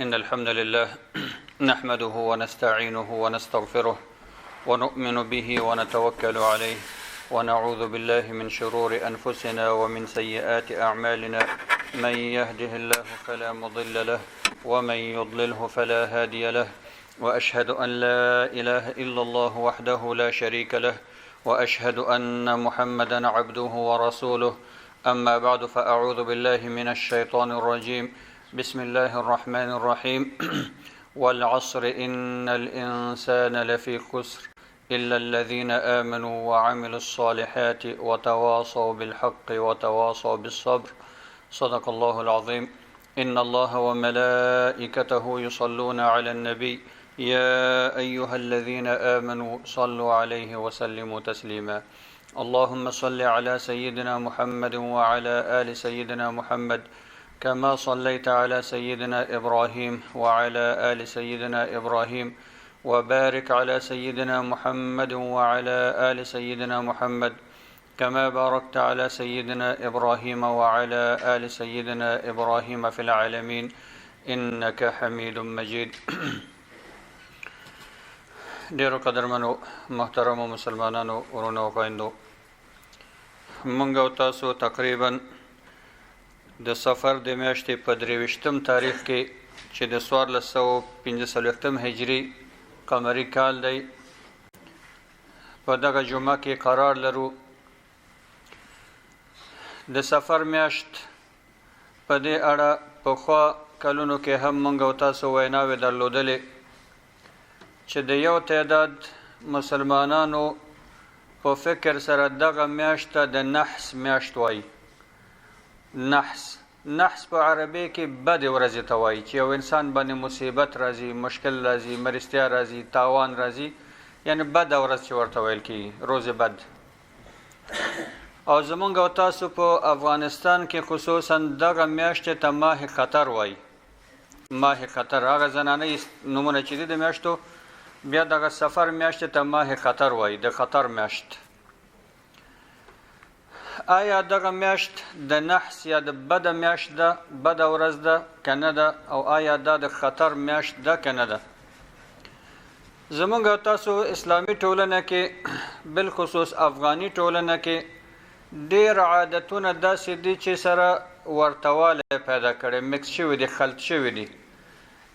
إن الحمد لله نحمده ونستعينه ونستغفره ونؤمن به ونتوكل عليه ونعوذ بالله من شرور أنفسنا ومن سيئات أعمالنا من يهده الله فلا مضل له ومن يضلله فلا هادي له وأشهد أن لا إله إلا الله وحده لا شريك له وأشهد أن محمدا عبده ورسوله أما بعد فأعوذ بالله من الشيطان الرجيم بسم الله الرحمن الرحيم والعصر إن الإنسان لفي خسر إلا الذين آمنوا وعملوا الصالحات وتواصوا بالحق وتواصوا بالصبر صدق الله العظيم إن الله وملائكته يصلون على النبي يا أيها الذين آمنوا صلوا عليه وسلموا تسليما اللهم صل على سيدنا محمد وعلى آل سيدنا محمد كما صليت على سيدنا إبراهيم وعلى آل سيدنا إبراهيم وبارك على سيدنا محمد وعلى آل سيدنا محمد كما باركت على سيدنا إبراهيم وعلى آل سيدنا إبراهيم في العالمين إنك حميد مجيد ډیرو قدرمنو محترمو مسلمانانو ورونو خویندو موږ او تاسو تقریبا د سفر د میاشتې په 23 تاریخ کې چې د 1445 هجری قمری کال دی په دغه جمعه کې قرار لرو د سفر میاشت په دې اړه پخوا کلونو کې هم موږ او تاسو ویناوې درلودلې چې د یو تعداد مسلمانانو په فکر سره دغه میاشت ته د نحس میاشت وایي نحس په عربی کې بد ورځې ته وایي چې یو انسان باندې مصیبت راځي مشکل راځي مرستیا راځي تاوان راځي یعنی بد ورځ چې ورته ویل کېږي روز بد او زمونږ او تاسو په افغانستان کې خصوصا دغه میاشت ته ماه خطر وایي ماه خطر هغه زنانه نومونه چې دي د میاشتو بیا دغه سفر میاشت ته ماه خطر وایي د خطر میاشت آیا دغه میاشت د نحس یا د بد میاشت ده بد ورځ ده کنه ده او آیا دا د خطر میاشت ده کنه ده زمونږ تاسو اسلامی ټولنه کې بالخصوص افغانی ټولنه کې ډیر عادتونه داسې دي چې سره ورتواله پیدا کړي مکس شوي دي خلط شوي دي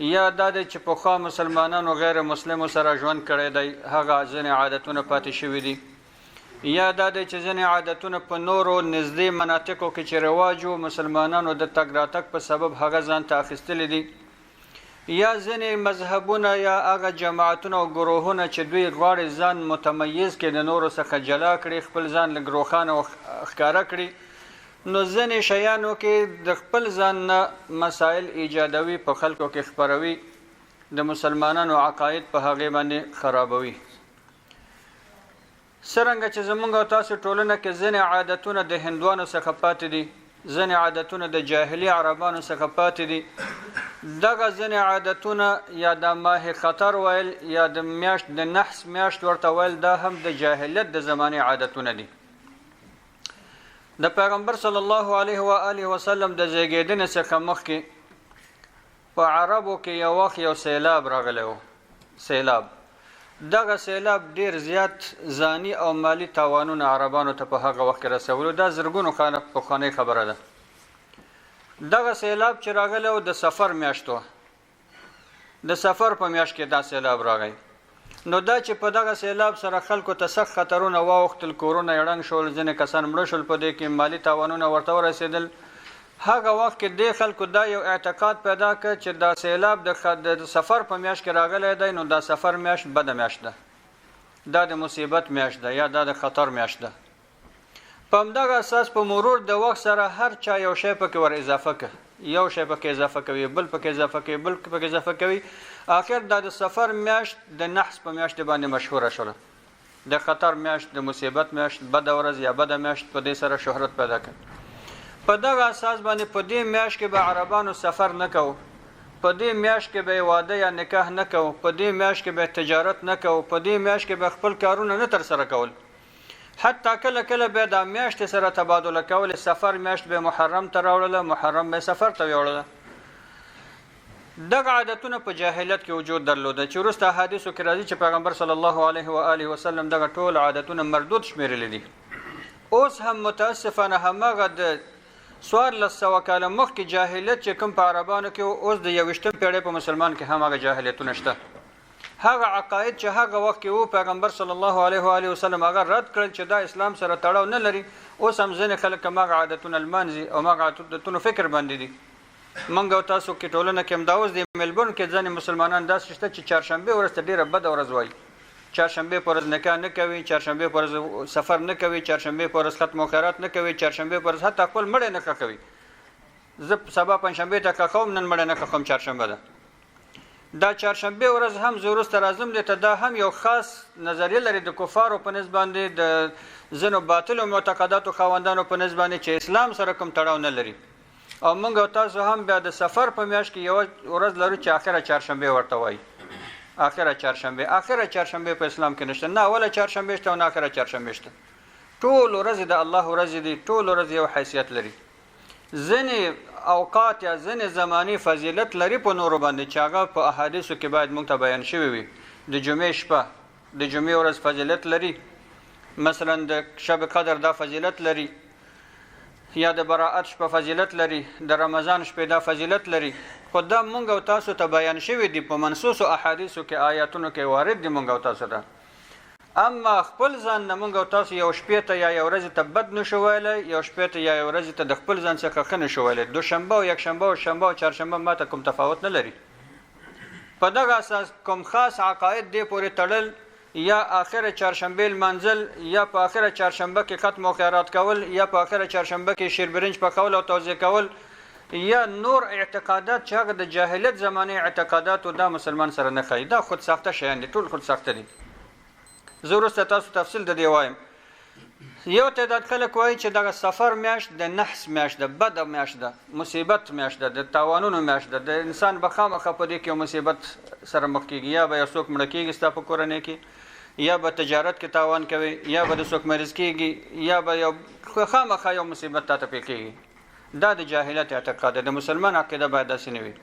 یا دا د چې پخوا مسلمانانو غیر مسلمو سره ژوند کړی دی هغه ځینې عادتونه پاتې شوي دي یا دا د چې ځینې عادتونه په نورو نږدې مناطقو کې چې رواج و مسلمانانو د تګ راتګ په سبب هغه ځان ته اخیستلی دي یا ځینې مذهبونه یا هغه جماعتونه او ګروهونه چې دوی غواړي ځان متمیز کړي د نورو څخه جلا کړي خپل ځان لږ روښانه ښکاره کړي نو ځینې شیانو کې د خپل ځان نه مسایل ایجادوي په خلکو کې خپروي د مسلمانانو عقاید په هغې باندې خرابوي څرنګه چې زمونږ او تاسو ټولنه کې ځینې عادتونه د هندوانو څخه پاتې دي ځینې عادتونه د جاهلي عربانو څخه پاتې دي دغه ځینې عادتونه یا د ماه خطر ویل یا د میاشت د نحس میاشت ورته ویل دا هم د جاهلیت د زمانې عادتونه دي د پیغمبر صلی الله علیه و آله وسلم د زیږیدنې څخه مخکې په عربو کې یو وخت یو سیلاب راغلی و سیلاب دغه سیلاب ډیر زیات ځاني او مالی تاوانونه عربانو ته په هغه وخت کې رسولو دا زرګونو پخوانۍ خبره ده دغه سیلاب چې راغلی و د سفر میاشت وه د سفر په میاشت کې دا سیلاب راغی نو دا چې په دغه سیلاب سره خلکو ته سخت خطرونه واوښتل کورونه یې ړنګ شول ځینې کسان مړه شول په دې کې مالي تاوانونه ورته ورسېدل هغه وخت کې دې خلکو دا یو اعتقاد پیدا کړ چې دا سیلاب د سفر په میاشت کې راغلی دی نو دا سفر میاشت بده میاشت ده دا د مصیبت میاشت ده یا دا د خطر میاشت ده په همدغه اساس په مرور د وخت سره هر چا یو شی پکې ور اضافه که یو شی پکې اضافه کوي بل پکې اضافه کوي بل پکې اضافه کوي آخر دا د سفر میاشت د نحس په میاشت باندې مشهوره شوله د خطر میاشت د مصیبت میاشت بده ورځ یا بده میاشت په دې سره شهرت پیدا کړ په دغه اساس باندې په دې میاشت کې به عربانو سفر نه کوو په دې میاشت کې به واده یا نکاح نه کوو په دې میاشت کې به تجارت نه کوو په دې میاشت کې به خپل کارونه نه ترسره کول حتی کله کله بیا د میاشتې سره تبادله کول، سفر میاشت به محرم ته راوړله، محرم به سفر ته ویوړله. دغه عادتونه په جاهلیت کې وجود درلوده چې وروسته احادیثو کې راځي چې پیغمبر صلی الله علیه و آله وسلم دغه ټول عادتونه مردود شمیرلی دي. اوس هم متاسفانه همغه د 1400 کاله مخکې جاهلیت چې کوم په عربانو کې اوس د 21 پیړۍ په مسلمان کې همغه جاهلیتونه شته. هغه عقاید چې هغه وخت کې وو پیغمبر صلی الله علیه و آله وسلم هغه رد کړل چې دا اسلام سره تړاو نه لري. اوس هم ځینې خلک هغه عادتونه المانځي او هغه عادتونه فکر باندې دي. منګ او تاسو کې ټولنه کې امداوز د ملبورن کې ځینې مسلمانان داسې شته چې چهارشنبه ورځ ته ډیره بده ورځ وایي. چهارشنبه پر ورځ نکاح نه کوي، چهارشنبه پر ورځ سفر نه کوي، چهارشنبه پر ورځ ختم خیرات نه کوي، چهارشنبه پر ورځ حتی خپل مړی نه کوي. زه سبا پنځشنبه ته کوم، نن مړی نه کوم، چهارشنبه ده. دا چهارشنبه ورځ هم زه وروسته راځم دې ته دا هم یو خاص نظریه لري د کفارو په نسبت باندې، د ځینو باطلو معتقداتو خاوندانو په نسبت باندې چې اسلام سره کوم تړاو نه لري. او موږ او تاسو هم بیا د سفر په میاشت کې یو ورځ لرو چې اخره چهارشنبه ورته وایي. اخره چهارشنبه په اسلام کې نشته، نه اوله چهارشنبه شته او نه اخره چهارشنبه شته. ټول ورځې د الله ورځې دي، ټول ورځې یو حیثیت لري. ځینې اوقات یا ځینې زماني فضیلت لري په نورو باندې چې هغه په احادیثو کې باید موږ ته بیان شوي وي. د جمعې شپه، د جمعې ورځ فضیلت لري، مثلا د شب قدر دا فضیلت لري، یا د براءت شپه فضیلت لري، د رمضان شپه دا فضیلت لري. خو دا مونږ او تاسو ته بیان شوي دي په منصوص احادیثو کې، آیاتونو کې وارد دي مونږ او تاسو ته. اما خپل ځان نه مونږ او تاسو یو شپې ته یا یو ورځ ته بد نشو ویلی، یو شپې ته یا یو ورځ ته د خپل ځان څخه ښه نشو ویلی. دوشنبه او یکشنبه او شنبه او چهارشنبه ماته کوم تفاوت نه لري. په دغه اساس کوم خاص عقاید دې پورې تړل، یا آخر چهارشنبه المنزل، یا په آخر چهارشنبه کې ختم او خیرات کول، یا په آخر چهارشنبه کې شیربرنج پخول او توزیع کول، یا نور اعتقادات چې هغه د جاهلیت زمانه اعتقادات او دا مسلمان سره نه خایي. دا خود ساخته شیان دي، ټول خود ساخته دي. زه وروسته تاسو تفصیل د دې وایم. یو تعداد خلک وایي چې دغه سفر میاشت د نحس میاشت ده، بد میاشت ده، مصیبت میاشت ده، د تاوانونو میاشت ده. د انسان به خامخا په دې کې مصیبت سره مخ کېږي، یا به یو څوک مړه کېږي ستا په کورنۍ کې، یا به تجارت کې تاوان کوي، یا به د څوک مریض کېږي، یا به یو خامخا یو مصیبت تا ته پې کېږي. دا د جاهلیت اعتقاد ده. د مسلمان عقیده باید داسې نه وي.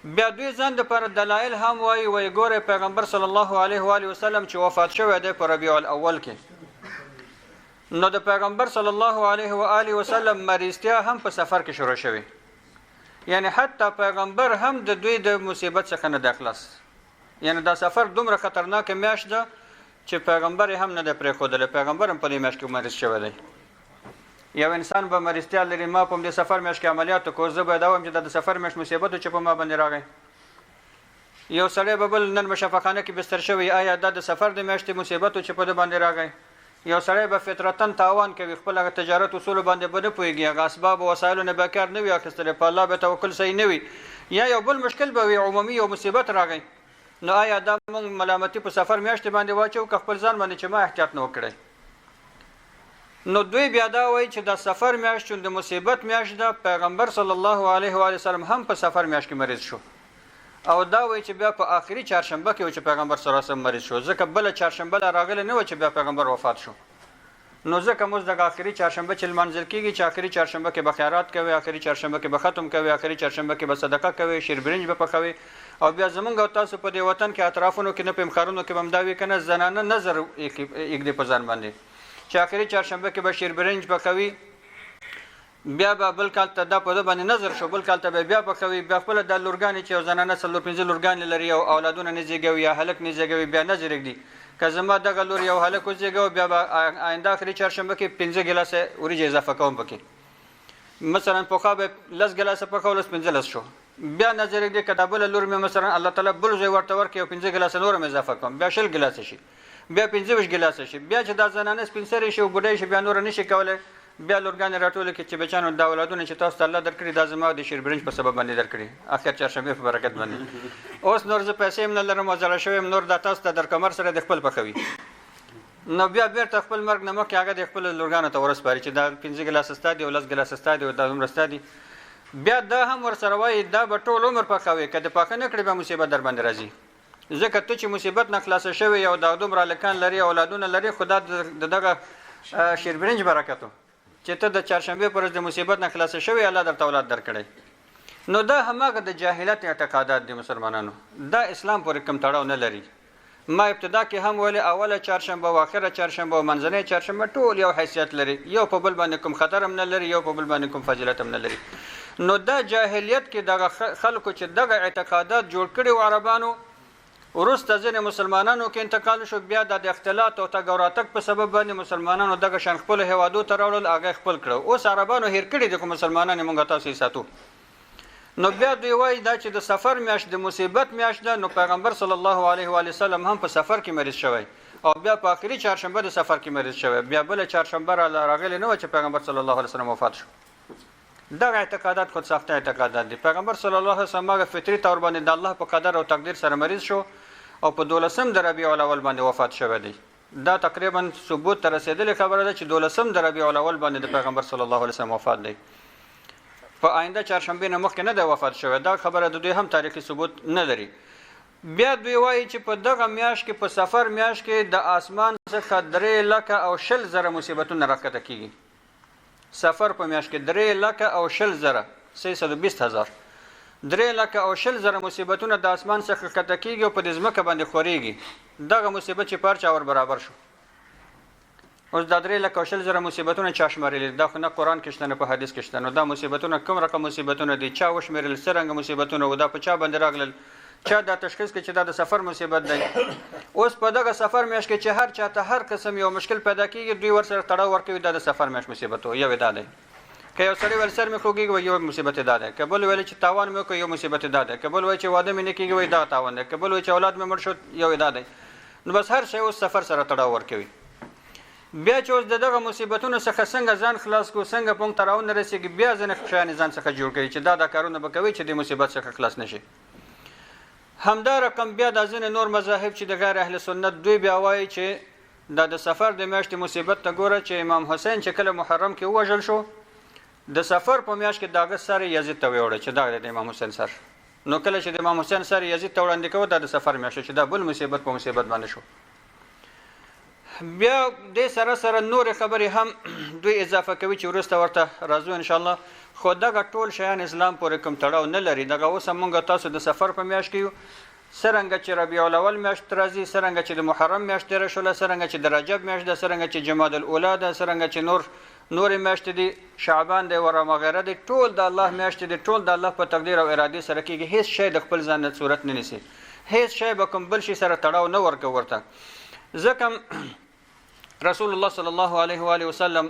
بیا دوی ځان دپاره دلایل هم وایي ګوره پیغمبر صلی الله علیه و آله وسلم چې وفات شوی دی په ربیع الاول کې، نو د پیغمبر صلی الله علیه و آله وسلم مریضتیا هم په سفر کې شروع شوی. یعنی حتی پیغمبر هم د دوی د مصیبت څخه نه دی خلاص. یعنی دا سفر دومره خطرناک میاشت ده چې پیغمبر هم نه دی پرېښودلی، پیغمبر هم په دې میاشت کې مریض شوی دی. یو انسان به مریضتیا لري، ما په دې سفر میاشت کې عملیات وکړو، زه به دا وایم چې دا د سفر میاشت مصیبت و چې په ما باندې راغی. یو سړی به بل نن مشفاخانه کې بستر شوی، آیا دا د سفر د میاشتې مصیبت و چې په ده باندې راغی. یو سړی به فطرتاً تاوان کوي، خپل هغه تجارت اصولو باندې به نه پوهېږي، هغه اسباب او وسایلو نه به کار نه وي اخیستلی، په الله به توکل صحیح نه وي، یا یو بل مشکل به وي، عمومي یو مصیبت راغی. نو آیا دا موږ ملامتي په سفر میاشتې باندې واچو که خپل ځان باندې چې ما احتیاط نه وکړی؟ نو دوی بیا دا وایي چې دا سفر میاشت چون د مصیبت میاشت ده، پیغمبر صلی الله علیه و وسلم هم په سفر میاشت کې مریض شو، او دا وایي چې بیا په آخري چهارشنبه کې و چې پیغمبر صلی الله علیه وسلم مریض شو، ځکه بله چهارشنبه لا راغلی نه و چې بیا پیغمبر وفات شو. نو ځکه موږ دغه آخري چهارشنبه چې لمانځل کېږي چې آخري چهارشنبه کې به خیرات کوي، آخري چهارشنبه کې به ختم کوي، آخري چهارشنبه کې به صدقه کوي، شیربرنج به پخوي. او بیا زمونږ او تاسو په دې وطن کې اطرافونو کې نه په ښارونو کې به همدا وي که نه، زنانه نظر ایږدي په ځان باندې چې آخري چهارشنبه کې به شیربرنج پخوي، بیا به بل کال ته دا په ده باندې نظر شو، بل کال ته به بیا پخوي، بیا خپله دا لورګانې چې یو زنانه 4-5 لورګانې لري او اولادونه نه زېږوي یا هلک نه زېږوي، بیا نظر ایږدي که زما دغه لور یو هلک وزېږوي، بیا به آینده آخري چهارشنبه کې 5 ګیلاسه وریجې اضافه کوم پکې. مثلا پخوا به 10 ګیلاسه پخول، اوس 15 شو، بیا نظر ایږدي که دا بله لور مې مثلا الله تعالی بل ځای ورته ورکړي او 5 ګیلاسه نور مې اضافه کوم، بیا 20 ګیلاسه شي، بیا 25 ګیلاسه شي، بیا چې دا زنانه سپین سرې شي او بوډۍ شي، بیا نور نه شي کولی، بیا لورګانې راټولې کړي چې بچیانو دا اولادونه چې تاسو ته الله درکړي دا زما د شیربرنج په سبب باندې درکړي، آخر چهارشنبې په برکت باندې. اوس نور زه پیسې هم نه لرم او زړه شوی یم، نور دا تاسو ته در کمر سره د خپل پخوي. نو بیا بیرته خپل مرګ نه مخکې هغه د خپلو لورګانو ته ورسپاري چې دا 5 ګیلاسه ستا دي او 10 ګیلاسه ستا دي او دا دومره ستا دي. بیا دا هم ورسره وایي دا به ټول عمر پخوي، که د پاخه نه کړي بیا مصیبت در باندې راځي. ځکه ته چې مصیبت نه خلاصه شوی او دا دومره هلکان لري اولادونه لري خو دا د دغه شیربرنج برکت و چې ته د چهارشنبې په ورځ د مصیبت نه خلاصه شوی الله درته اولاد درکړی. نو دا هماغه د جاهلیت اعتقادات دي مسلمانانو، دا اسلام پورې کوم تړاو نه لري. ما ابتدا کې هم ویلې اوله چهارشنبه او اخره چهارشنبه او منځنۍ چهارشنبه ټول یو حیثیت لري، یو په بل باندې کوم خطر هم نه لري، یو په بل باندې کوم فضیلت هم نه لري. نو دا جاهلیت کې دغه خلکو چې دغه اعتقادات جوړ کړي و عربانو، وروسته ځینې مسلمانانو کې انتقال شو، بیا د اختلاط او تګ او راتګ په سبب باندې مسلمانانو دغه شان خپلو هیوادو ته راوړل، هغه خپل کړه. اوس عربانو هیر کړي دي، خو مسلمانان یې مونږ تاسو یې ساتو. نو بیا دوی وایي دا چې د سفر میاشت د مصیبت میاشت ده، نو پیغمبر صلی الله علیه و وسلم هم په سفر کې مریض شوی او بیا په آخري چهارشنبه د سفر کې مریض شوی، بیا بله چهارشنبه راغلی نه وه چې پیغمبر صلی الله علیه وسلم وفات شو. دغه اعتقادات خود ساخته اعتقادات دي. پیغمبر صلی الله علیه وسلم هغه فطري طور باندې د الله په قدر او تقدیر سره مریض شو او په 12 د ربیع الاول باندې وفات شوی دی. دا تقریبا ثبوت ته رسېدلې خبره ده چې 12 د ربیع الاول باندې د پیغمبر صلی الله علیه وسلم وفات دی. په آینده چهارشنبې نه مخکې نه دی وفات شوی. دا خبره د دوی هم تاریخي ثبوت نه لري. بیا دوی وایي چې په دغه میاشت کې په سفر میاشت کې د آسمان څخه 3,20,000 مصیبتونه راښکته کېږي. سفر په میاشت کې 3,20,000 320,000 3,20,000 مصیبتونه د آسمان څخه ښکته کېږي او په دې ځمکه باندې خورېږي. دغه مصیبت چې پر چا ور برابر شو. اوس دا 3,20,000 مصیبتونه چا شمېرلي؟ دا خو نه قرآن کې شته نه په حدیث کې شته. نو دا مصیبتونه کوم رقم مصیبتونه دي؟ چا وشمېرل؟ څه رنګه مصیبتونه و؟ دا په چا باندې راغلل؟ چا دا تشخیص کړي چې دا د سفر مصیبت دی؟ اوس په دغه سفر میاشت کې چې هر چاته هر قسم یو مشکل پیدا کېږي، دوی ورسره تړاو ورکوي دا د سفر میاشت مصیبت و. یو دا دی که یو سړی ویل سر مې خوږېږي وایي یو مصیبت دا دی، که بل ویل چې تاوان مې وکړ یو مصیبت دا دی، که بل وایي چې واده مې نه کېږي وایي دا تاوان دی، که بل وایي چې اولاد مې مړ شو یو دا دی. نو بس هر شی اوس سفر سره تړاو ورکوي. بیا چې اوس دغه مصیبتونو څخه څنګه ځان خلاص کړو، څنګه پونږ ته راونه رسېږي، بیا ځینې شیان ځان څخه جوړ کړي چې دا کارونه به کوي چې د مصیبت څخه خلاص نشي. همدا رقم بیا د ځینې نور مذاهب چې د غیر اهل سنت دوی بیا وایي چې دا د سفر د میاشتې مصیبت ته ګوره چې امام حسین چې کله محرم کې ووژل شو، د سفر په میاشت کې د هغه سر یزید ته ویوړه چې دا د امام حسین سر. نو کله چې د امام حسین سر یزید ته وړاندې کوه دا د سفر میاشت چې دا بل مصیبت په مصیبت باندې شو. بیا دې سره سره نور خبرې هم دوی اضافه کوي چې وروسته ورته راځو ان شاء الله. خو دغه ټول شیان اسلام پورې کوم تړاو نه لري. دغه اوس موږ تاسو د سفر په میاشت کې یو، څرنګه چې ربیع الاول میاشت راځي، څرنګه چې د محرم میاشت تېره شوله، څرنګه چې د رجب میاشت ده، څرنګه چې جمادی الاولی ده، څرنګه چې نورې میاشتې دي، شعبان دی ورا غیره دی، ټول د الله میاشتې دي، ټول د الله په تقدیر او ارادې سره کېږي. هیڅ شی د خپل ځان نه صورت نه نیسي، هیڅ شی به کوم بل شي سره تړاو نه ورکوي ورته. ځکه رسول الله صلی الله علیه و آله وسلم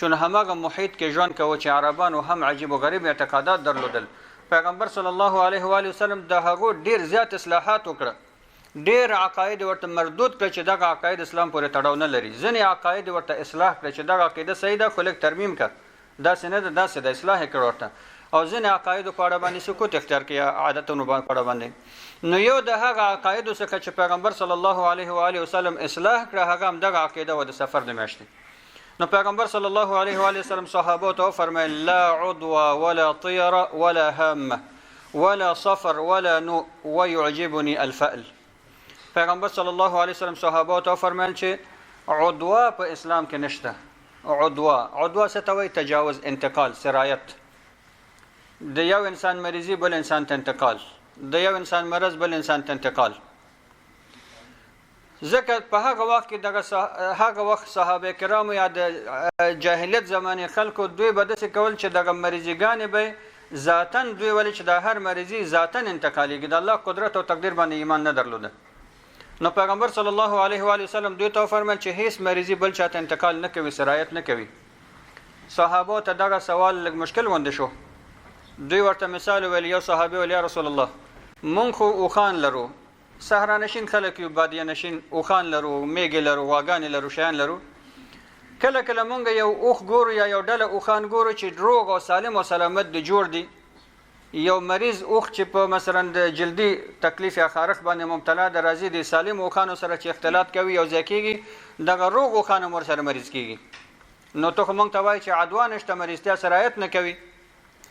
چون هماغه محیط کې ژوند کوي چې عربانو هم عجیب و غریب اعتقادات درلودل. پیغمبر صلی الله علیه و آله وسلم د هغو ډیر زیات اصلاحات وکړه، ډیر عقاید ورته مردود کړ چې دغه عقاید اسلام پورې تړاو نه لري. ځینې عقاید ورته اصلاح کړ چې دغه عقیده صحیح ده خو لږ ترمیم کړ، داسې نه ده داسې ده، اصلاح یې کړ ورته. او ځینې عقایدو په اړه باندې سکوت اختیار کړي، عادتونو په اړه باندې. نو یو د هغه عقایدو څخه چې پیغمبر صلی الله علیه و آله وسلم اصلاح کړه هغه هم دغه عقیده و د سفر د میاشتې. نو پیغمبر صلی الله علیه و آله وسلم صحابو ته وفرمایل لا عضو ولا طیر ولا هامه ولا صفر ولا نو ويعجبني الفأل. پیغمبر صلی الله علیه وسلم صحابو ته وفرمایل چې عضوا په اسلام کې نشته. عضوا څه ته وایي؟ تجاوز، انتقال، سرایت. د یو انسان مریضي بل انسان ته انتقال، د یو انسان مرض بل انسان ته انتقال. ځکه په هغه وخت کې هغه وخت صحابه کرامو یا د جاهلیت زمانې خلکو دوی به داسې کول چې دغه مریضیګانې به ذاتاً دوی ولې چې د هر مریضي ذاتاً انتقالیږي، د الله قدرت او تقدیر باندې ایمان نه درلوده. نو پیغمبر صلی الله علیه و آله وسلم دوی ته وفرمایل چې هیڅ مریضي بل چاته انتقال نه کوي، سرایت نه کوي. صحابو ته دغه سوال لږ مشکل ونده شو. دوی ورته مثال ویل، یو صحابي ویل یا رسول الله مونږ خو اوښان لرو، صحرا نشین خلک یو، بادیه نشین، اوښان لرو، میږې لرو، غواګانې لرو، شیان لرو. کله کله مونږ یو اوښ ګورو یا یو ډله اوښان ګورو چې روغ او سالم او سلامت د جوړ دي، یو مریض اوښ چې په مثلا د جلدي تکلیف یا خارښ باندې مبتلا د راځي د سالم اوښانو سره چې اختلاط کوي یو ځای کېږي، دغه روغ اوښان هم ورسره مریض کېږي. نو ته خو مونږ ته وایي چې عدوا نشته، مریضتیا سرایت نه کوي.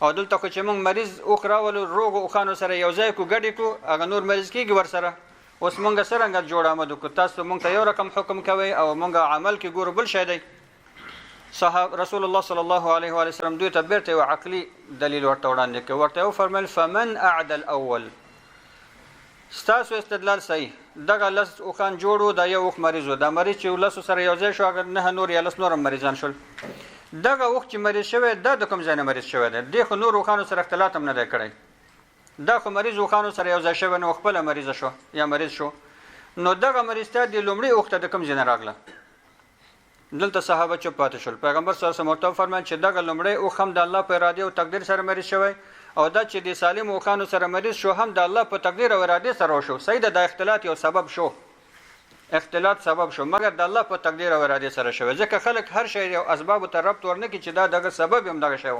او دلته خو چې مونږ مریض اوښ راولو روغ اوښانو سره یو ځای کو ګډې کو، هغه نور مریض کېږي ورسره. اوس مونږ څرنګه جوړ آمد وکړو تاسو مونږ ته یو رقم حکم کوي او مونږ عمل کې ګورو بل شی دی صحابه رسول الله صلی الله علیه و سلم دوی ته بیرته یو عقلي دلیل ورته وړاندې کوي ورته فرمایل فمن اعدل اول ستاسو استدلال صحیح دغه لس اوخان جوړو دا یو وخت مریضو دا مریض چې لس سره یو ځای شو اگر نه نور یا لس نور مریضان شول دغه وخت چې مریض شوی دا د کوم ځای نه مریض شوی دی خو نور اوخانو سره اختلاط هم نه دی کړی دا خو مریض اوخانو سره یو ځای شوی نو خپل مریض شو یا مریض شو نو دغه مریض ته د لومړي وخت د کوم ځای نه راغله دلته صحابه چوپ پاتې شول پیغمبر صلی الله علیه وسلم فرمایي چې دغه لومړی اوخ هم د الله په اراده او تقدیر سره مریض شوی او دا چې د سالم اوخانو سره مریض شو هم د الله په تقدیر او اراده سره شو صحیح ده د اختلاط یو سبب شو اختلاط سبب شو مګر د الله په تقدیر او اراده سره شو ځکه خلک هر شی یو اسباب ته ربط ورنکي چې دا دغه سبب هم دغه شی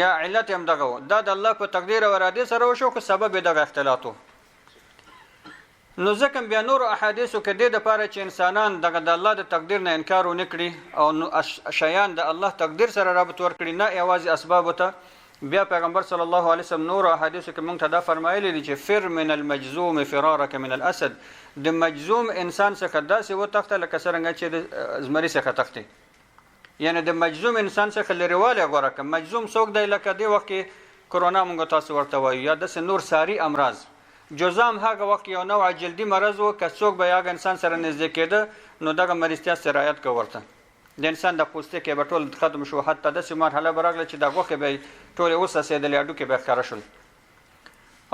یا علت هم دغه دا د الله په تقدیر او اراده سره شو که سبب دغه اختلاطو نو ځکه بیا نور احادیثو کې د لپاره چې انسانان دغه د الله د تقدیر نه انکار ونکړي او شیان د الله تقدیر سره رابط ورکړي نه یوازې اسباب ته بیا پیغمبر صلی الله علیه وسلم نور احادیثو کې موږ ته دا فرمایلی دي چې فر من المجذوم فرارك من الاسد د مجذوم انسان څخه داسې وتښته لکه څنګه چې د زمري څخه تښتي یعنی د مجذوم انسان څخه لريواله غوړه کوم مجذوم څوک دی لکه دی وخت کې کرونا موږ تاسو ورته وایو یا د نور ساری امراض جزام هغه وخت یو نوع جلدی مرض و که څوک به یو انسان سره نږدې کېده نو دغه مریضتیا سرایت کوي د انسان د پوستکي به ټول ختم شو حتی د سیمه مرحله برغله چې د غوخه به ټول اوسه سیدل اډو کې به ښکار شول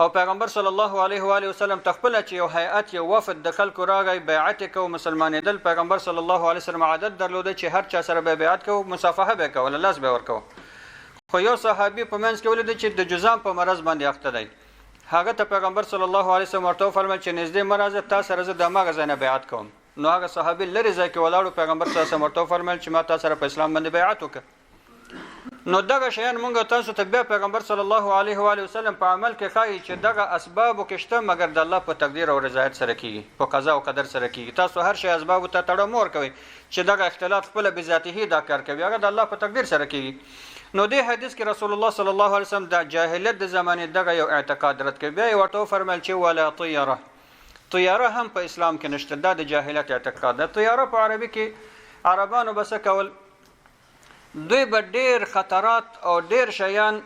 او پیغمبر صلی الله علیه و آله وسلم تخپل چې یو هیئت یو وفد د خلکو راغی بیعت کو مسلمانېدل پیغمبر صلی الله علیه وسلم عادت درلوده چې هر چا سره به بیعت کو مصافحه به کوله لاس به ورکو خو یو صحابي په منځ کې ولید چې د جزام په مرض باندې اخته دی هغه ته پیغمبر صلی الله علیه وسلم ورته فرمایل چې نږدې مرض تاسو سره زه د ماغه ځای نه بیعت کوم نو هغه صحابي لري ځکه ولاړو پیغمبر صلی الله علیه وسلم ورته فرمایل چې ما تاسو سره په اسلام باندې بیعت وکړه نو دغه شیان مونږ تاسو ته بیا پیغمبر صلی الله علیه و آله وسلم په عمل کې ښایي چې دغه اسباب کشته مګر د الله په تقدیر او رضایت سره کیږي په قضا او قدر سره کیږي تاسو هر شی اسباب ته تړو مور کوي چې دغه اختلاط خپل بذاته دا کار کوي هغه د الله په تقدیر سره کیږي نو دې حدیث کې رسول الله صلی الله علیه وسلم د جاهلیت د زمانه دغه یو اعتقاد رد کوي بیا ورته فرمایل چې ولا طیاره هم په اسلام کې نشته د جاهلیت اعتقاد د طیاره په عربي کې عربانو بس کول دوی به ډیر خطرات او ډیر شیان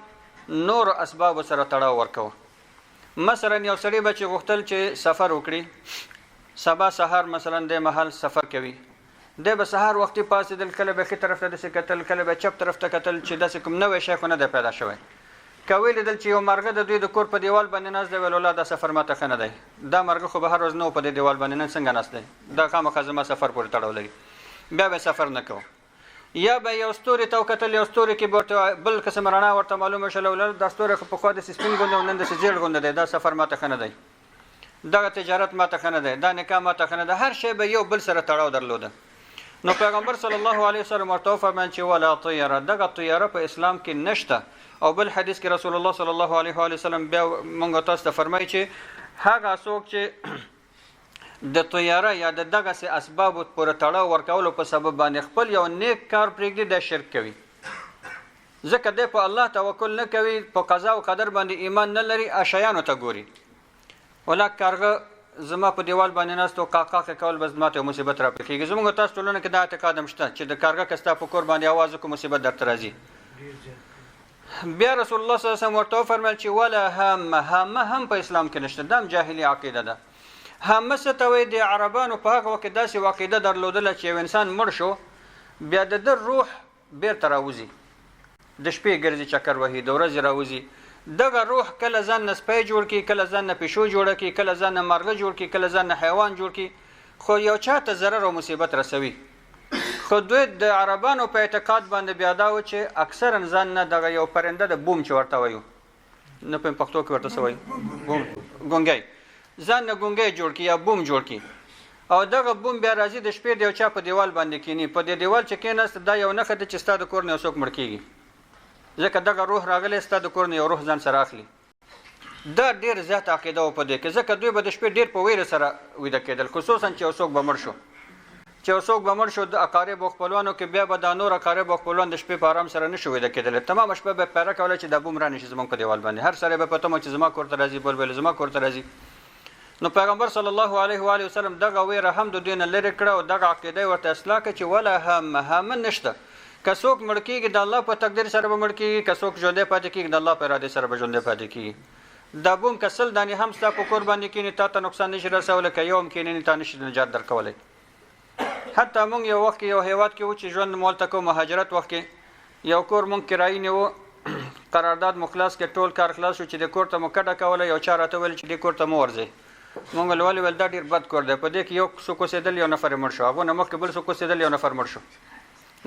نور اسباب سره تړاو ورکو مثلا یو سړی به چې غوښتل چې سفر وکړي سبا سحر مثلا د محل سفر کوي د به سحر وختي پاسېدل کله به خې طرف ته د کتل کله به چپ طرف ته کتل چې داسې کوم نوې شی خو نه دی پیدا شوی کوي لیدل چې یو مرغه د دوی د کور په دیوال باندې ناست دی ویل الله دا سفر ماته ښه نه دی دا مرغه خو به هر ورځ نه په دې دیوال باندې نن څنګه ناست دی دا خامخا زما سفر پورې تړاو لري بیا به سفر نه کوو یا به یو ستوري ته وکتل یو ستوري کې ورته بل قسم رڼا ورته معلومه شول ولر دا ستوري خو په خوا د سپین ګوند او نن د سجیل ګوند دی دا سفر ماته ښه نه دی دغه تجارت ماته ښه نه دی دا نکاح ماته ښه نه دی هر شی به یو بل سره تړاو درلوده نو پیغمبر صلی الله علیه وسلم ورته فرمایي چې ولا طیاره دغه طیاره په اسلام کې نشته او بل حدیث کې رسول الله صلی الله علیه وسلم بیا مونږ تاسو ته فرمایي چې هغه څوک چې د طیاره یا د دغه سي اسباب پر تړاو ورکولو په سبب باندې خپل یو نیک کار پرېږدي د شرک کوي ځکه د په الله توکل نه کوي په قضا او قدر باندې ایمان نه لري اشیانو ته ګوري ولا کارغه زما په دیوال باندې ناستو قاقا کول بس ماته مصیبت را پکېږي زموږ تاسو ټولنه کې دا اعتقاد مشته چې د کارغه کستا په کور باندې आवाज کو مصیبت درته راځي بیا رسول الله صلی الله علیه وسلم ورته فرمایل چې ولا هم په اسلام کې نشته دم جاهلی عقیده ده هم ستوي د عربانو په هغه وخت داسې عقیده درلودله چې یو انسان مړ شو بیا د روح بیرته راوځي د شپې ګرځي چکر وهي د ورځې راوځي دغه روح کله ځان نه سپی جوړ کی کله ځان نه پیشو جوړ کی کله ځان نه مرغه جوړ کی کله ځان نه حیوان جوړ کی خو یو چاته ضرر او مصیبت رسوي خو دوی د عربانو په اعتقاد باندې بیا دا و چې اکثرا ځان نه دغه یو پرنده د بوم چورته وایو نه په پښتو کې ورته سوی بوم ګونګي ځان نه ګونګي جوړ کی یا بوم جوړ کی او دغه بوم بیا راځي د شپې د یو چا په دیوال باندې کینی په دې دیوال چې کیناست دا یو نخښه د چې ستاسو کور نه څوک مړ کیږي ځکه دغه روح راغلی ستاسو کور نه یو روح ځان سره اخلي دا ډیر زیات عقیده او په دې کې ځکه دوی به د شپې ډیر په ویره سره ویده کېدل خصوصا چې څوک به مړ شو چې څوک به مړ شو د اقارب او خپلوانو کې بیا به د نور اقارب او خپلوان د شپې په آرام سره نشو ویده کېدل تمام شپه به پیره کوله چې د بوم را نشي زمونږ په دیوال باندې هر سره به پته مو چې زما کور ته راځي بل بل زما کور ته راځي نو پیغمبر صلی الله علیه و آله وسلم دغه ویره هم د دین لري کړه او دغه عقیده ورته اصلاح کړه چې ولا هم نشته که څوک مړ کېږي د الله په تقدیر سره به مړ کېږي، که څوک ژوندی پاتې کېږي د الله په اراده سره به ژوندی پاتې کېږي. دا بوم که سل دانې هم ستا په کور باندې کېني تا ته نقصان نشي رسولی، که یو هم کېني تا نشي نجات درکولی. حتی مونږ یو وخت کې یو هیواد کې و چې ژوند مو هلته کوو، مهاجرت وخت کې یو کور مونږ کرایي نیوه، قرارداد مو خلاص کې ټول کار خلاص شو چې د کور ته مو کډه کوله. یو چا راته ویل چې دې کور ته مو ورځئ. مونږ ولې ویل دا ډېر بد کور دی، په دې کې یو څوک اوسېدل یو نفر یې مړ شو، هغو نه مخکې بل څوک اوسېدل یو نفر مړ شو.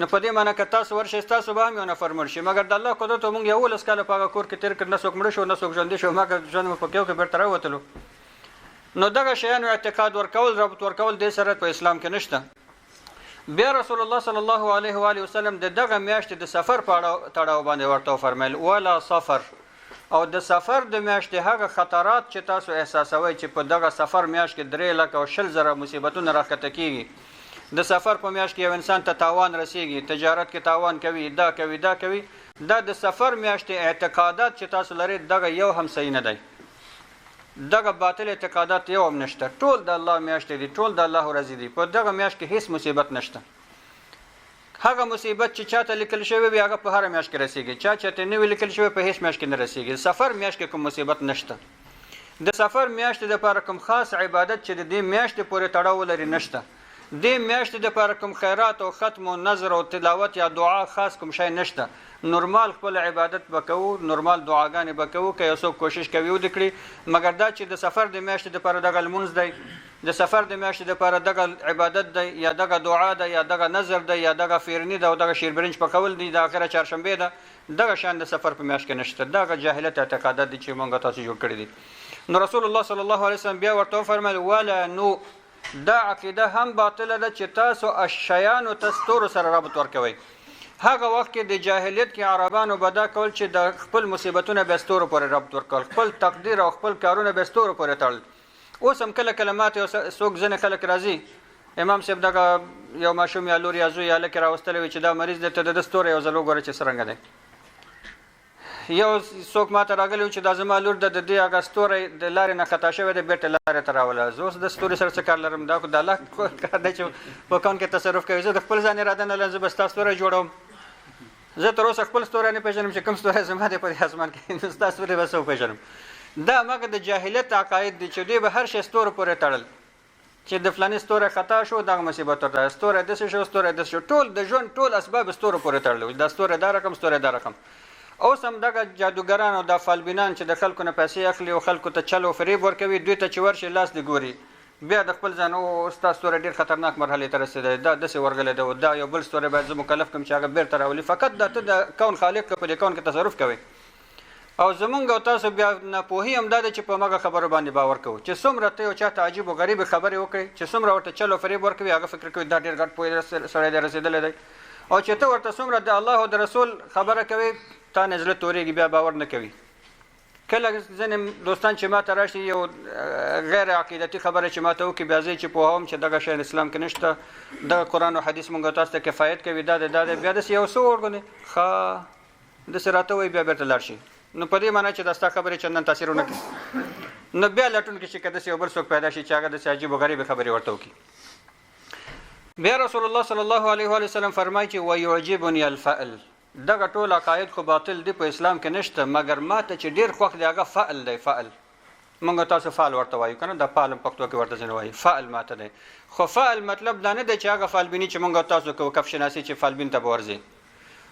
نو په دې معنی که تاسو ورشئ ستاسو به هم یو نفر مړ شي، مګر د الله قدرت مونږ 11 کاله په هغه کور کې تېر کړ، نه څوک مړ شو نه څوک ژوندی شو، مګر ژوند مو په کېو کې بېرته راووتلو. نو دغه شیانو اعتقاد ورکول، ربط ورکول دې سره په اسلام کې نشته. بیا رسول الله صلی الله علیه و آله وسلم د دغه میاشتې د سفر په تړاو باندې ورته وفرمیل ولا سفر، او د سفر د میاشتې هغه خطرات چې تاسو احساسوئ چې په دغه سفر میاشت کې 3,20,000 مصیبتونه راښکته کېږي. د سفر په میاشت کې یو انسان ته تاوان رسیږي، تجارت کې تاوان کوي، دا کوي دا کوي. دا د سفر میاشتې اعتقادات چې تاسو لرئ دغه یو هم صحیح نه دی، دغه باطل اعتقادات یو هم نشته. ټول د الله میاشتې دي، ټول د الله ورځې دي. په دغه میاشت کې هیڅ مصیبت نشته. هغه مصیبت چې چاته لیکل شوی وي هغه په هر میاشت کې رسیږي، چاته نه وي لیکل شوی په هیڅ میاشت کې نه رسیږي. سفر میاشت کې کوم مصیبت نشته. د سفر میاشت لپاره کوم خاص عبادت چې د دې میاشت پورې تړاو لري نشته. دې میاشت لپاره کوم خیرات او ختم او نظر او تلاوت یا دعا خاص کوم شی نشته. نورمال خپل عبادت وکړو، نورمال دعاګانې وکړو، که یو څوک کوشش کوي ودکړي. مګر دا چې د سفر د میاشت لپاره دغه لمونځ دی، د سفر د میاشت لپاره دغه عبادت دی، یا دغه دعا ده، یا دغه نظر دی، یا دغه فیرنی ده، او دغه شیربرنج پکول دی د اخره چهارشنبې ده، دغه شان د سفر په میاشت کې نشته. دغه جاهلیت اعتقادات دي چې موږ تاسو جوړ کړي دي. نو رسول الله صلی الله علیه وسلم بیا ورته وفرمیل ولا نو، دا عقیده هم باطله ده چې تاسو اشیانو تستور سره ربط ورکوئ. هغه وخت کې د جاهلیت کې عربانو به دا کول چې د خپل مصیبتونه به ستورو پورې ربط ورکول، خپل تقدیر او خپل کارونه به ستورو پورې تړل. اوس هم کله کله ماته څوک ځینې خلک راځي، امام صاحب دغه یو ماشوم یا لور یا زوی یا هلک راوستلی وي چې دا مریض دی، ته د ده ستوری یو ځل وګوره چې څرنګه دی. یو څوک ماته راغلی و چې دا زما لور ده، د دې هغه ستوری د لارې نه خطا شوی دی، بېرته لارې ته راوله. زه اوس د ستوري سره څه کار لرم؟ دا خو د الله کار دی چې په کون کې تصرف کوي. زه د خپل ځان اراده نه لرم، زه به ستا ستوری جوړوم. زه تر اوسه خپل ستوری نه پېژنم چې کوم ستوری زما دی په دې اسمان کې، نو ستا ستوری به څه وپېژنم؟ دا مګر د جاهلیت عقاید دي چې دوی به هر شی ستورو پورې تړل، چې د فلاني ستوری خطا شو دغه مصیبت ورته، ستوری داسې شو، ستوری داسې شو. ټول د ژوند ټول اسباب ستورو پورې تړلي، دا ستوری دا رقم، ستوری دا رقم. اوس هم دغه جادوګران او د فالبینان چې د خلکو نه پیسې اخلي او خلکو ته چل او فریب ورکوي، دوی ته چې ورشي لاس دې ګوري، بیا د خپل ځان او ستا ستوری ډېر خطرناک مرحلې ته رسېدلی، دا داسې ورغلی دی، دا یو بل ستوری باید زه مکلف کړم چې هغه بېرته راولي. فقط دا ته د کون خالق په دې کون کې تصرف کوئ. او زمونږ او تاسو بیا ناپوهي هم دا ده چې په هماغه خبرو باندې باور کوو چې څومره ته یو چا ته عجیب و غریبې خبرې وکړې، چې څومره ورته چل او فریب ورکوي، هغه فکر کوي دا ډېر ګډ پوه سړی دی، رسېدلی دی. او چې ته ورته څومره د الله او د رسول خبره کوي، تا نه زړه تورېږي، بیا باور نه کوي. کله ځینې دوستان چې ما ته راشي یو غیر عقیدتي خبره چې ما ته وکړي، بیا زه چې پوهوم چې دغه شی اسلام کې نشته، دغه قرآن او حدیث مونږ تاسو ته کفایت کوي، دا دی دا دی، بیا داسې یو څه ورغونې ښه داسې راته وایي، بیا بېرته لاړ شي. نو په دې معنی چې دا ستا خبرې چندان تاثیر ونه کړي. نو بیا لټون کې چې که داسې یو بل څوک پیدا شي چې هغه داسې عجیب و غریبې خبرې ورته وکړي. بیا رسول الله صلی الله علیه وسلم فرمایي چې ویعجبني الفعل، دغه ټول عقاید خو باطل دی، په اسلام کې نشته، مګر ماته چې ډېر خوښ دی هغه فعل دی. فعل مونږ تاسو فعل ورته وایو که نه، دا فعل هم پښتو کې ورته ځینې وایي، فعل ماته دی. خو فعل مطلب دا نه دی چې هغه فعلبیني چې مونږ تاسو کوو، کف شناسي چې فعلبین ته به ورځي.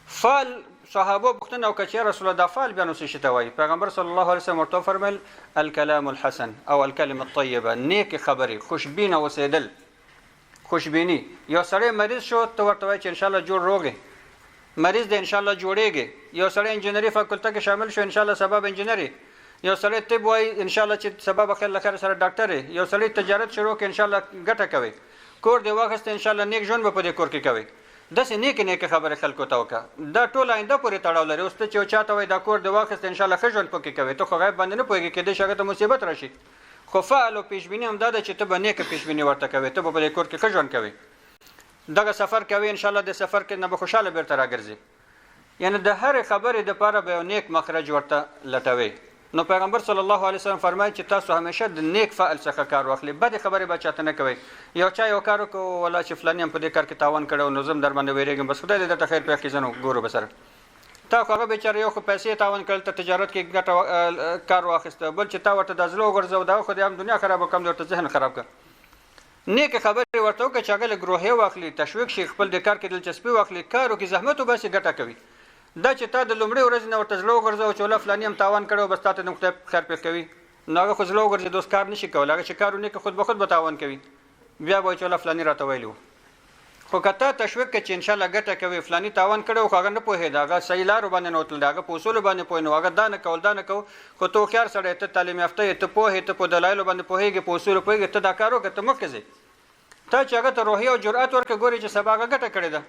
فعل صحابه پوښتنه وکړه چې یا رسول الله دا فعل بیا نو څه شي ته وایي؟ پیغمبر صلی الله علیه وسلم ورته وفرمیل الکلام الحسن او الکلمه الطیبه، نیکې خبرې، خوشبینه اوسېدل. خوشبیني، یو سړی مریض شو ته ورته وایي چې انشاءالله جوړ روغ مریض دی، انشاءالله جوړېږي. یو سړی انجینري فاکولته کې شامل شو، انشاءالله سبا به انجینري. یو سړی طب وایي انشاءالله چې سبا به خیر له خیر سره ډاکټر یې. یو سړی تجارت شروع کړي، انشاءالله ګټه کوي. کور دې واخیسته، انشاءالله نیک ژوند به په دې کور کې کوي. داسې نیکې نیکې خبرې خلکو ته وکړه، دا ټول آینده پورې تړاو لري. اوس ته چې یو چا ته وایي دا کور دې واخیسته، انشاءالله ښه ژوند پکې کوي، ته خو غیب باندې نه پوهېږې، کېدای شي هغه ته مصیبت راشي. خو فعل او پیشبیني هم دا ده چې ته به نیکه پیشبیني ورته کوې، ته به په دې کور کې ښه ژوند کوې. دغه سفر کوي، انشاءالله د سفر کې نه به خوشحاله بېرته راګرځي. یعنې د هرې خبرې دپاره به یو نیک مخرج ورته لټوي. نو پیغمبر صلی الله علیه وسلم فرمایي چې تاسو همیشه د نیک فعل څخه کار واخلئ، بد خبرې به چاته نه کوئ. یو چا یو کار وکړو ولا چې فلانی هم په دې کار کې تاوان کړی نو زه هم در باندې ویرېږم، بس خدای دې درته خیر پېښ کړي، زه نو ګورو به سره. تا خو هغه بیچاره یو خو پیسې تاوان کړل، ته تجارت کې ګټه کار واخیسته، بل چې تا ورته د زړه وغورځو دا خو دې هم دنیا خراب وکړم ورته ذهن خراب کړه. نیک خبرې ورته وکړه چې هغه لږ روحیه واخلي، تشویق شي، خپل د کار کې دلچسپي واخلي، کار وکړي، زحمت وباسي، ګټه کوي. دا چې تا د لومړۍ ورځې نه ورته زړه وغورځوه چې ولا فلاني هم تاوان کړی بس تا ته خدای خیر پېښ کوي، نو هغه خو زړه وغورځېد اوس کار نشي کولی، هغه چې کار ونه کړي خود به خود به تاوان کوي، بیا به وایي چې ولا فلاني راته ویلي وو. خو که تا تشویق کړې چې انشاءالله ګټه کوي، فلاني تاوان کړی و خو هغه نه پوهېده، هغه صحیح لارو باندې نه وتل، هغه په اصولو باندې پوه نه و، هغه دا نه کول دا نه کوو، خو ته هوښیار سړی، ته تعلیم یافته یې، ته پوه یې، ته په دلایلو باندې پوهېږې، په اصولو پوهېږې، ته دا کار وکړه، ته مخکې ځې. تا چې هغه ته روحیه او جرأت ورکړه ګورې چې سبا هغه ګټه کړې ده،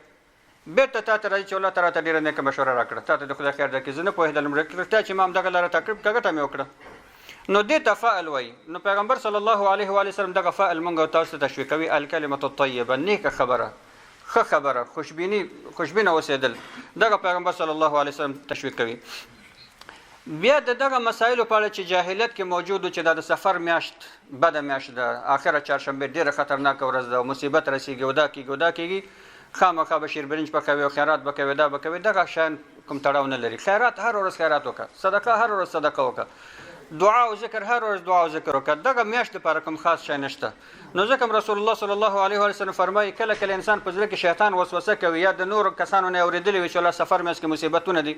بېرته تا ته راځي چې الله ته راته ډېره نیکه مشوره راکړه، تا ته د خدای خیر درکړي، زه نه پوهېدلم، رښتیا چې ما همدغه لاره تعقیب کړه ګټه مې وکړه. نو دې ته فعل وایي. نو پیغمبر صلی الله علیه و وسلم دغه فعل مونږ او تاسو ته تشویقوي، الکلمة الطیبه، نیکه خبره، ښه خبره، خوشبینه اوسېدل، دغه پیغمبر صلی الله علیه وسلم تشویق کوي. بیا د دغه مسایلو په اړه چې جاهلیت کې موجود و چې دا د سفر میاشت بده میاشت ده، آخره چهارشنبه ډېره خطرناکه ورځ ده او مصیبت رسېږي او دا کېږي او دا کېږي، خامخا به شیربرنج پکوي او خیرات به کوي، دا به کوي، دغه شیان کوم تړاو نه لري. خیرات هر ورځ خیرات وکړه، صدقه هر ورځ صدقه وکړه، دعا او ذکر هر ورځ دعا او ذکر وکړه، دغه میاشت لپاره کوم خاص شی نشته. نو ځکه رسول الله صلی الله علیه وسلم فرمایي کله کله انسان په زړه کې شیطان وسوسه کوي یا د نور کسانو نه اورېدلې وي چې الله سفر میاشت کې مصیبتونه دي.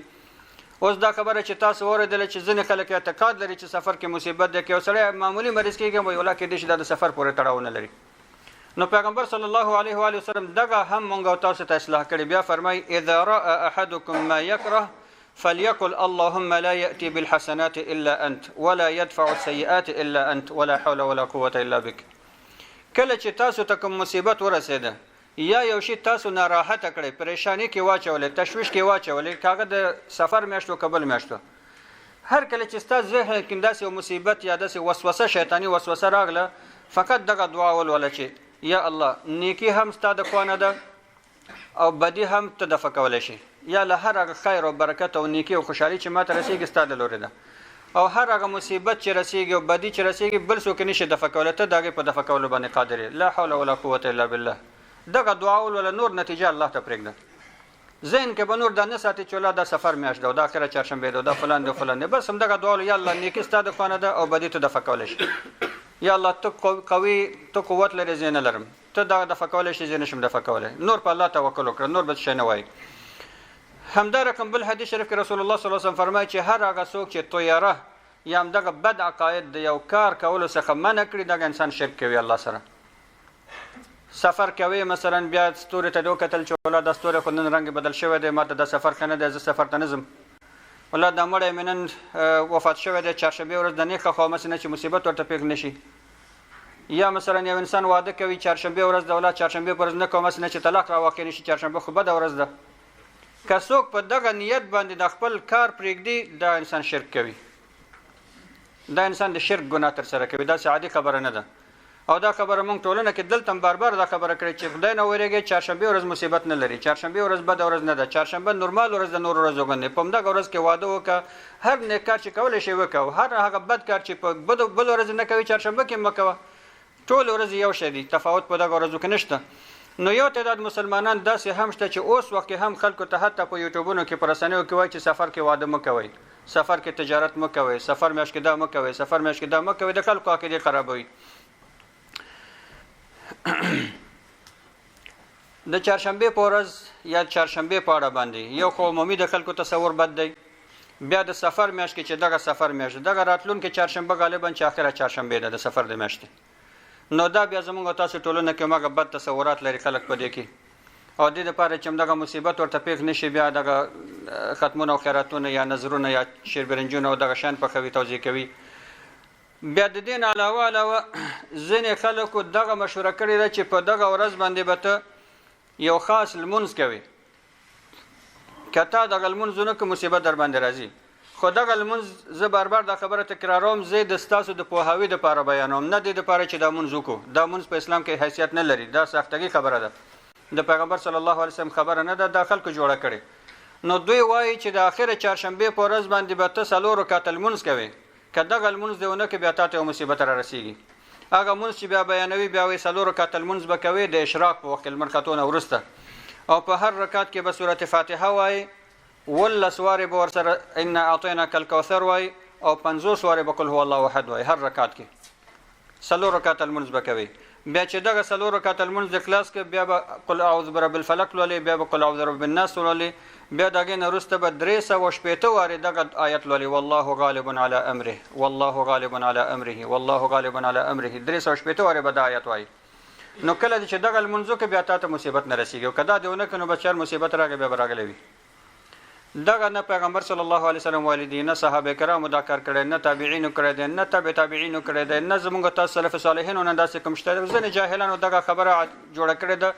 اوس دا خبره چې تاسو اوریدله چې ځینې خلک اعتقاد لري چې سفر کې مصیبت دی، که یو سړی معمولي مریض کېږي وایي ولا کېدای شي دا د سفر پورې تړاو نه لري. نو پیغمبر صلی الله علیه و وسلم دغه هم مونږ او تاسو ته اصلاح کړي. بیا فرمایي اذا راى احدكم ما يكره فليقل اللهم لا يأتي بالحسنات الا انت ولا يدفع السيئات الا انت ولا حول ولا قوه الا بك. کله چې تاسو ته کوم مصیبت ورسېده یا یو شی تاسو ناراحته کړی، پریشانی کې واچولې، تشویش کې واچولې، کاغه د سفر میاشتو قبل میاشتو، هر کله چې ستاسو ذهن کې داسې یو مصیبت یا داسې وسوسه شیطانی وسوسه راغله، فقط دغه دعا ولوله چې یا الله نیکی هم ستا د خوا نه ده او بدی هم ته دفع کولی شي، یا له هر هغه خیر او برکت او نیکی او خوشحالي چې ما ته رسېږي ستا د لورې ده، او هر هغه مصیبت چې رسېږي او بدی چې رسېږي بل څوک نشي دفع کولی، ته د هغې په دفع کولو باندې قادر یې، لا حول ولا قوة الا بالله. دغه دعا ولوله، نور نتیجه الله ته پرېږده. ذهن کې به نور دا نه ساتي چې الله دا سفر میاشت ده او دا آخره چهارشنبې ده، دا فلان دی فلان دی، بس همدغه دعا ولوله، یا الله نیکي ستا د خوا نه ده او بدي ته دفع کولی شي، یا الله ته قوي، ته قوت لرې زه نه لرم، ته دغه دفع کولی شي زه نشم دفع کولی، نور په الله توکل وکړه، نور به شی نه وایي. همدا رقم بل حدیث شریف کې رسول الله صلی الله علیه وسلم فرمایي چې هر هغه څوک چې طیره یا همدغه بد عقاید د یو کار کولو څخه منع کړي، دغه انسان شرک کوي الله سره. سفر کوي مثلا بیا ستوري ته وکتل چې ولا دا ستوری خو نن رنګ بدل شوی دی، ما ته دا سفر ښه نه دی، زه سفر ته نه ځم، ولا دا مړی مې نن وفات شوی دی، چهارشنبې ورځ د نیکه خو همسې نه چې مصیبت ورته پېښ نه شي. یا مثلا یو انسان واده کوي چهارشنبې ورځ ده، ولا چهارشنبې په ورځ نه کوم همسې نه چې طلاق راواقع نه شي، چهارشنبه خو بده ورځ ده. که څوک په دغه نیت باندې د خپل کار پرېږدي، دا انسان شرک کوي، دا انسان د شرک ګناه ترسره کوي، داسې عادي خبره نه ده. او دا خبره مونږ ټولنه کې دلته بار بار دا خبره کړې چې خدای نه ویریږي چهارشنبې ورځ مصیبت نه لري، چهارشنبې ورځ بده ورځ نه ده، چهارشنبه نورمال ورځ ده، نور ورځو باندې په همدغه ورځ کې واده وکړه، هر نیک کار چې کولی شي وکړه، هر هغه بد کار چې په بل ورځ نه کوي چهارشنبه کې مه کوه، ټول ورځې یو شی دي، تفاوت په دغه ورځو کې نشته. نو یو تعداد مسلمانان داسې هم شته چې اوس وخت کې هم خلکو ته حتی په یوټیوبونو کې په رسنیو کې وایي چې سفر کې واده مه کوئ، سفر کې تجارت مه کوئ، سفر میاشت کې دا مه کوئ، سفر میاشت کې دا مه کوئ، د خلکو عقیدې خرابوي. د چهارشنبې په ورځ یا چهارشنبې په اړه باندې یو خو عمومي د خلکو تصور بد دی، بیا د سفر میاشت کې چې دغه سفر میاشت دغه راتلونکې چهارشنبه غالبا چې آخره چهارشنبې ده د سفر د میاشتې، نو دا بیا زموږ او تاسو ټولنه کې هماغه بد تصورات لري خلک په دې کې، او دې دپاره چې همدغه مصیبت ورته پېښ نه شي، بیا دغه ختمونه او خیراتونه یا نظرونه یا شیربرنجونه او دغه شیان پخوي، توضیح کوي. بیا د دې نه علاوه ځینې خلکو دغه مشوره کړې ده چې په دغه ورځ باندې به ته یو خاص لمونځ کوي، که تا دغه لمونځ ونه کړه مصیبت در باندې راځي. خو دغه لمونځ زه بار بار دا خبره تکراروم، زه د ستاسو د پوهاوي دپاره بیانوم، نه دې دپاره چې دا لمونځ وکړو، دا لمونځ په اسلام کې حیثیت نه لري، دا ساختګي خبره ده، د پیغمبر صلی الله علیه وسلم خبره نه ده، دا خلکو جوړه کړې. نو دوی وایي چې د آخره چهارشنبې په ورځ باندې به ته 4 رکعته لمونځ کوې، که دغه لمونځ دی ونه کې بیا تا ته مصیبت را رسیږي هغه مونځ چې بیا بیانوي بیا وایي 4 رکعت لمونځ به کوي د اشراق په وخت کې لمر ختو نه وروسته او په هر رکعت کې به سورة فاتحه وایي 11 وارې به ورسره انا اعطیناک الکوثر وایي او 50 وارې به قل هو الله احد وایي هر رکعت کې 4 رکعت لمونځ به کوي بیا چې دغه 4 رکعت لمونځ د خلاص کې بیا به قل اعوذ برب الفلق لولي بیا به قل اعوذ برب الناس لولي بیا دغه نه وروسته به 360 وارې دغه آیت لولي والله غالب علی امره والله غالب علی امره والله غالب علی امره 360 وارې به د آیت وایي نو کله چې دغه لمونځو کې بیا ته مصیبت نه رسیږي او کدا دیونه کنو بچر مصیبت راغی بیا راغلی وي دغه نه پیغمبر صلی الله علیه وسلم والدین نه صحابه کرام دا کار کړي نه تابعین کړي دي نه تابعین کړي دي نه زموږ تاسو سلف صالحین نه داسې کوم شته ځنه جاهلانو دغه خبره جوړه کړي ده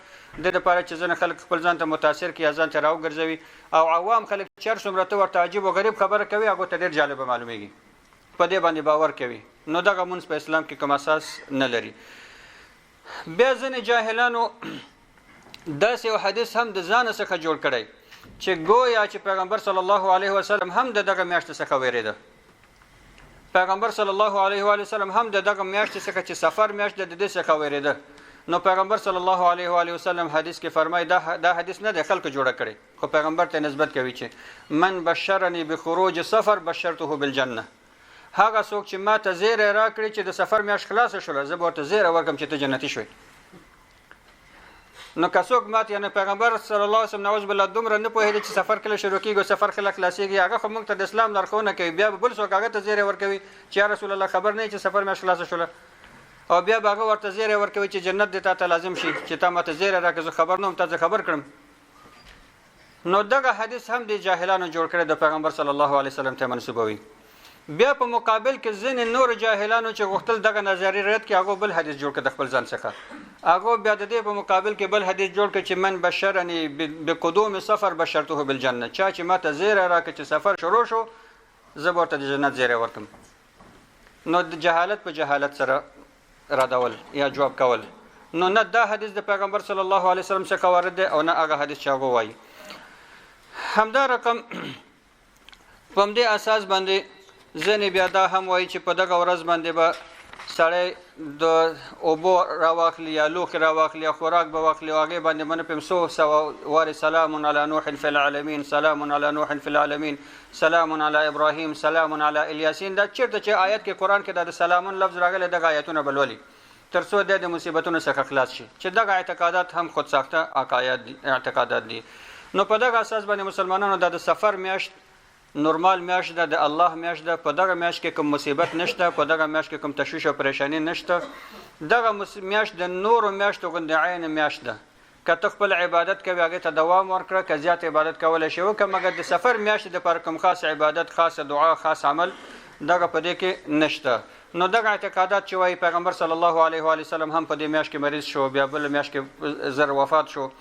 د لپاره چې ځنه خلک خپل ځان ته متاثر کړي ځان ته راو ګرځوي او عوام خلک چر څومره ورته عجیب او غریب خبره کوي هغه ته ډیر جالب معلومیږي په دې باندې باور کوي نو دغه مونږ په اسلام کې کوم اساس نه لري بیا ځنه جاهلانو داسې یو حدیث هم د ځان څخه جوړ کړي چې گویا چې پیغمبر صلی الله علیه وسلم هم دغه میاشت څخه ویریده پیغمبر صلی الله علیه و سلم هم دغه میاشت څخه چې سفر میاشت د دې څخه ویریده نو پیغمبر صلی الله علیه و سلم حدیث کې فرمایي دا حدیث نه د خلکو جوړه کړي خو پیغمبر ته نسبت کوي چې من بشرنی بخروج سفر بشرته بالجنه هغه څوک چې ما ته زیری راکړي چې د سفر میاشت خلاص شوله زه به ورته زیری ورکړم چې ته جنتی شوې نو کڅوک ماته یعنی پیغمبر صلی الله علیه وسلم نعوذ بالله دومره نه پوهیږي چې سفر کله شروع کیږي سفر کله خلاصيږي هغه خو موږ ته د اسلام لارښوونه کوي بیا بل څوک هغه ته زیری ورکوي چې یا رسول الله خبر نه چې سفر مې خلاص شوله او بیا هغه ورته زیری ورکوي چې جنت دې ته لازم شي چې تا ماته زیری راکړه خبر نه ته خبر کړم نو دغه حدیث هم د جاهلانو جوړ کړی د پیغمبر صلی الله علیه وسلم ته منسوبوي بیا په مقابل کې ځین نور جاهلانو چې غوښتل دغه نظریه رد کې هغه بل حدیث جوړ کړ د خپل ځان څخه هغه بیا د دې په مقابل کې بل حدیث جوړ کړ چې من بشرنی بقدوم سفر بشرته بالجنه چا چې ماته زیره راکړي چې سفر شروع شو زه ورته د جنت زیره ورکم نو د جهالت په جهالت سره ردول یا جواب کول نو نه دا حدیث د پیغمبر صلی الله علیه وسلم څخه وارد دی او نه هغه حدیث چې هغه وایي همدا رقم په دې اساس باندې ځنې بیا دا هم وایي چې په دغه ورځ باندې به سړی د اوبو راواخلي یا لوښي راواخلي یا خوراک به واخلي او هغې باندې به نه پم 100 وارې سلام علی نوح فی العالمین سلام علی نوح فی العالمین سلام علی ابراهیم سلام علی الیاسین دا چېرته چې آیت کې قرآن کې د سلامون لفظ راغلی دغه آیتونه به لولي تر څو د مصیبتونو څخه خلاص شي چې دغه اعتقادات هم خود ساخته اعتقادات دي نو په دغه اساس باندې مسلمانانو د سفر میاشت نورمال میاشت ده د الله میاشت ده په دغه میاشت کې کوم مصیبت نشته په دغه میاشت کې کوم تشویش او پریشانی نشته دغه میاشت د نور میاشت غوندې عین میاشت ده که ته خپل عبادت کوي هغه ته دوام ورکړه که زیات عبادت کولای شي او که مګر د سفر میاشت د پر کوم خاص عبادت خاص دعا خاص عمل دغه په دې کې نشته نو دغه اعتقادات چې وايي پیغمبر صلی الله علیه و سلم هم په دې میاشت کې مریض شو بیا بل میاشت کې زر وفات شو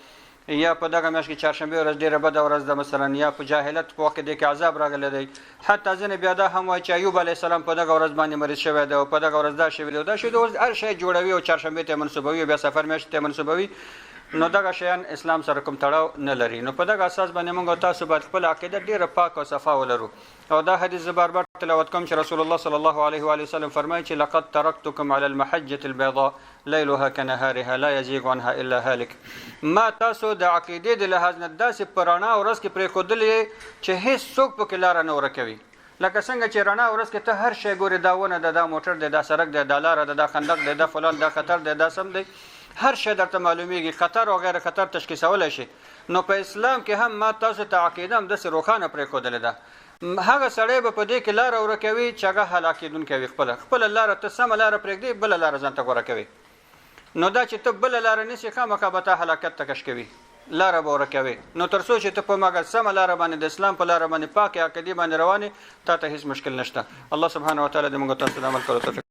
یا په دغه میاشت کې چهارشنبه ورځ ډیره بده ورځ ده مثلا یا په جاهلیت په وخت کې عذاب راغلی دی حتی ځینې بیا دا هم وایي چې ایوب علیه السلام په دغه ورځ باندې مریض شوی دی او په دغه ورځ دا شوی دی دا شی د هر شی جوړوي او چهارشنبه ته منسوبوي بیا سفر میاشت ته منسوبوي نو دغه شیان اسلام سره کوم تړاو نه لري نو په دغه اساس باندې موږ تاسو باید خپل عقیده ډیره پاک او صفا ولرو او دا حدیث بار بار تلاوت کوم چې رسول الله صلی الله علیه و وسلم فرمایي چې لقد ترکتکم علی المحجه البيضاء ليلها كنهارها لا يزيغ عنها الا هالك ما تاسو د عقیده د لحاظ نه داسې پرانا ورځ کې پرې خودلې چې هیڅ څوک په کې لار نه ورکوي لکه څنګه چې رڼا ورځ کې ته هر شی ګوري دا ونه دا موټر دی دا سړک دی دا لار دی دا خندق دی دا فلان دا خطر دی دا سم دی هر شی درته معلومیږي خطر او غیر خطر تشخیصولای شي نو په اسلام کې هم ما تاسو ته عقیده هم د روخانه پرې خودلې ده هغه سړی به په دې کې لار ورکوي چې هغه هلاکیدون کوي خپل لار ته سم لار پرېږدي بل لار ځان ته غوړه کوي نو دا چې ته بل لار نشي خامخا به ته هلاکت ته کش کوي لار به ورکوي نو تر څو چې ته په مګر سم لار باندې د اسلام په لار باندې پاکه عقیده باندې روانه ته هیڅ مشکل نشته الله سبحانه و تعالی دې موږ تاسو عمل کولو